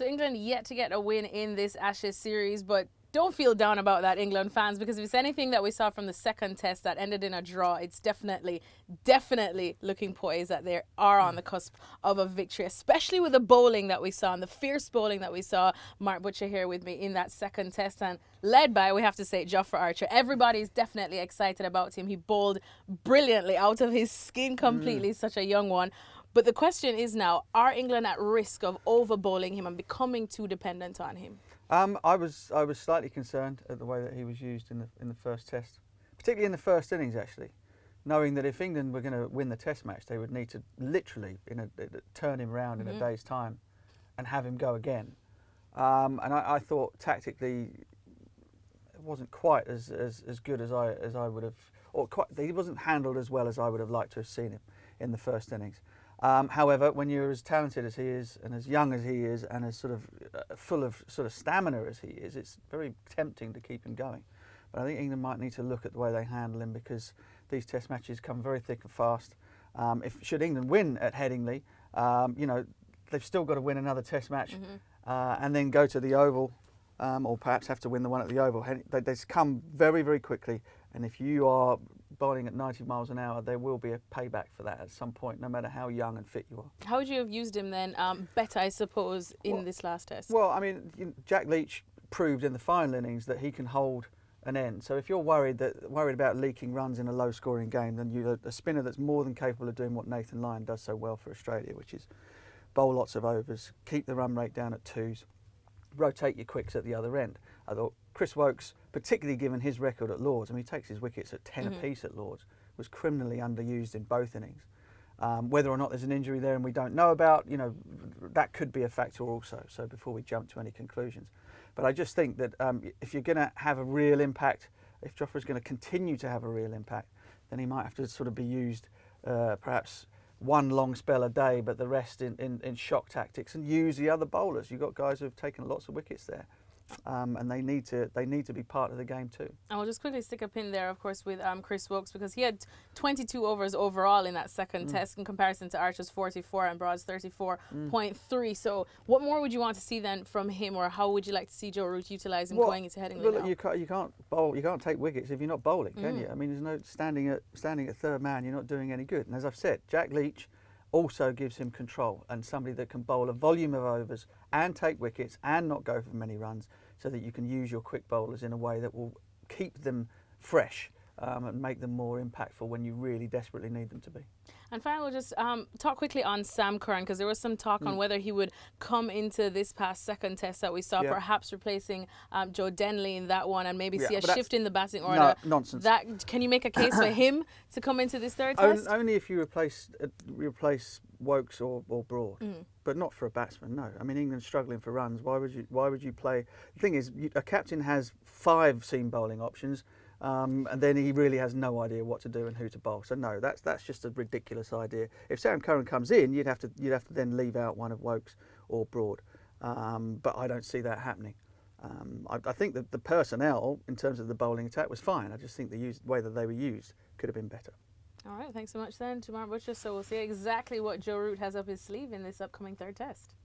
So England yet to get a win in this Ashes series, but don't feel down about that, England fans, because if it's anything that we saw from the second test that ended in a draw, it's definitely looking poised that they are on the cusp of a victory, especially with the bowling that we saw and the fierce bowling that we saw. Mark Butcher here with me in that second test, and led by, we have to say, Jofra Archer. Everybody's definitely excited about him. He bowled brilliantly, out of his skin completely, such a young one. But the question is now, are England at risk of over-bowling him and becoming too dependent on him? I was slightly concerned at the way that he was used in the first test, particularly in the first innings actually, knowing that if England were going to win the test match, they would need to literally turn him round in a day's time and have him go again. And I thought tactically it wasn't quite as good as I would have, or he wasn't handled as well as I would have liked to have seen him in the first innings. However, when you're as talented as he is, and as young as he is, and as sort of full of sort of stamina as he is, it's very tempting to keep him going. But I think England might need to look at the way they handle him, because these Test matches come very thick and fast. Should England win at Headingley, you know, they've still got to win another Test match, and then go to the Oval, or perhaps have to win the one at the Oval. They come very, very quickly, and if you are bowling at 90 miles an hour, there will be a payback for that at some point, no matter how young and fit you are. How would you have used him then, better, I suppose, in this last test? Well, I mean, Jack Leach proved in the final innings that he can hold an end. So if you're worried about leaking runs in a low-scoring game, then you're a spinner that's more than capable of doing what Nathan Lyon does so well for Australia, which is bowl lots of overs, keep the run rate down at 2s, rotate your quicks at the other end. I thought Chris Woakes, particularly given his record at Lords, I mean, he takes his wickets at 10 apiece at Lords, was criminally underused in both innings. Whether or not there's an injury there and we don't know about, you know, that could be a factor also. So before we jump to any conclusions. But I just think that if you're going to have a real impact, if Jofra's going to continue to have a real impact, then he might have to sort of be used perhaps one long spell a day, but the rest in shock tactics, and use the other bowlers. You've got guys who have taken lots of wickets there. And they need to be part of the game too. And we'll just quickly stick a pin there, of course, with Chris Woakes, because he had 22 overs overall in that second test in comparison to Archer's 44 and Broad's 34.3. So what more would you want to see then from him, or how would you like to see Joe Root utilise him going into Headingley now? You can't bowl, you can't take wickets if you're not bowling, can you? I mean, there's no standing at third man, you're not doing any good. And as I've said, Jack Leach also gives him control, and somebody that can bowl a volume of overs and take wickets and not go for many runs, so that you can use your quick bowlers in a way that will keep them fresh and make them more impactful when you really desperately need them to be. And finally, we'll just talk quickly on Sam Curran, because there was some talk on whether he would come into this past second test that we saw, perhaps replacing Joe Denley in that one, and maybe see a shift in the batting order. No, nonsense. Can you make a case for him to come into this third test? Only if you replace Woakes or Broad, but not for a batsman. No, I mean, England's struggling for runs. Why would you play? The thing is, a captain has 5 seam bowling options. And then he really has no idea what to do and who to bowl. So no, that's just a ridiculous idea. If Sam Curran comes in, you'd have to then leave out one of Woakes or Broad. But I don't see that happening. I think that the personnel in terms of the bowling attack was fine. I just think the way that they were used could have been better. All right, thanks so much then to Mark Butcher. So we'll see exactly what Joe Root has up his sleeve in this upcoming third test.